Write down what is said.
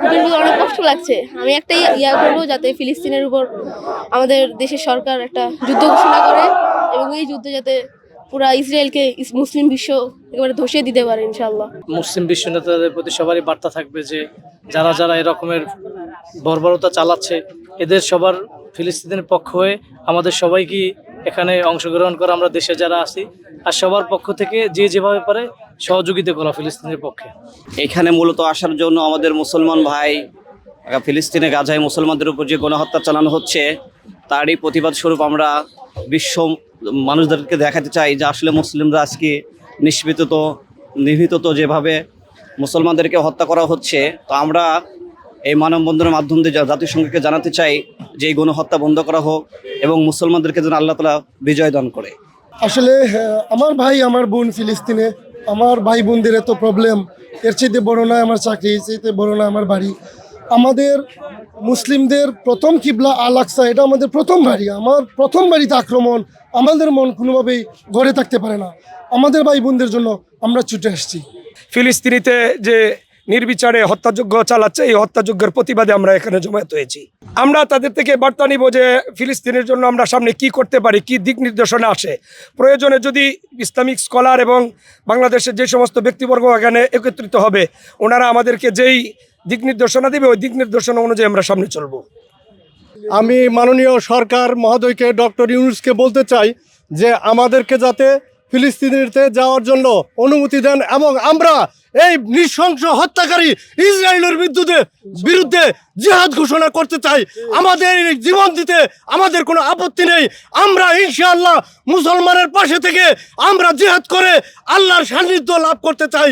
বুকের ভিতরে অনেক কষ্ট লাগছে। আমি একটাই ইয়া করবো যাতে ফিলিস্তিনের উপর আমাদের দেশের সরকার একটা যুদ্ধ ঘোষণা করে এবং এই যুদ্ধে যাতে পুরা ইসরায়েলকে মুসলিম বিশ্ব একেবারে ধসিয়ে দিতে পারে ইনশাআল্লাহ। মুসলিম বিশ্ব নেতাদের প্রতি সবারই বার্তা থাকবে যে যারা যারা এরকমের বর্বরতা চালাচ্ছে এদের সবার ফিলিস্তিনের পক্ষ হয়ে আমাদের সবাইকে এখানে অংশগ্রহণ করা, আমরা দেশে যারা আছি আর সবার পক্ষ থেকে যে যেভাবে পারে সহযোগিতা করা ফিলিস্তিনের পক্ষে। এখানে মূলত আসার জন্য আমাদের মুসলমান ভাই ফিলিস্তিনে গাজায় মুসলমানদের উপর যে গণহত্যা চালানো হচ্ছে তারই প্রতিবাদ স্বরূপ আমরা বিশ্ব মানুষদেরকে দেখাতে চাই যে আসলে মুসলিমরা আজকে নিহত যেভাবে মুসলমানদেরকে হত্যা করা হচ্ছে। তো আমরা এই মানববন্ধনের মাধ্যমে জাতিসংঘকে জানাতে চাই যে এই গণহত্যা বন্ধ করা হোক এবং মুসলমানদেরকে যেন আল্লাহ তাআলা বিজয় দান করে। আসলে আমার ভাই আমার বোন ফিলিস্তিনে, আমার ভাই বোনদের এত প্রবলেম, এর চাইতে বড় নয় আমার চাকরি, এর চাইতে বড় নয় আমার বাড়ি। আমাদের মুসলিমদের প্রথম কিবলা আল আকসা, এটা আমাদের প্রথম বাড়ি। আমার প্রথম বাড়িতে আক্রমণ, আমাদের মন কোনোভাবেই ঘরে থাকতে পারে না। আমাদের ভাই বোনদের জন্য আমরা ছুটে আসছি। ফিলিস্তিনিতে যে নির্বিচারে হত্যাযজ্ঞ চালাচ্ছে, এই হত্যাযজ্ঞের প্রতিবাদে আমরা এখানে জমায়েত হয়েছি। আমরা তাদের থেকে বার্তা নিব যে ফিলিস্তিনের জন্য আমরা সামনে কি করতে পারি, কি দিক নির্দেশনা আসে। প্রয়োজনে যদি ইসলামিক স্কলার এবং বাংলাদেশের যে সমস্ত ব্যক্তিবর্গ এখানে একত্রিত হবে, ওনারা আমাদেরকে যেই দিক নির্দেশনা দেবে ওই দিক নির্দেশনা অনুযায়ী আমরা সামনে চলব। আমি মাননীয় সরকার মহোদয়কে, ডক্টর ইউনূসকে বলতে চাই যে আমাদেরকে যাতে ফিলিস্তিনিতে যাওয়ার জন্য অনুমতি দেন এবং আমরা এই নৃশংস হত্যাকারী ইসরায়েলের বিরুদ্ধে জিহাদ ঘোষণা করতে চাই। আমাদের জীবন দিতে আমাদের কোনো আপত্তি নেই। আমরা ইনশাআল্লাহ মুসলমানের পাশে থেকে আমরা জিহাদ করে আল্লাহর সান্নিধ্য লাভ করতে চাই।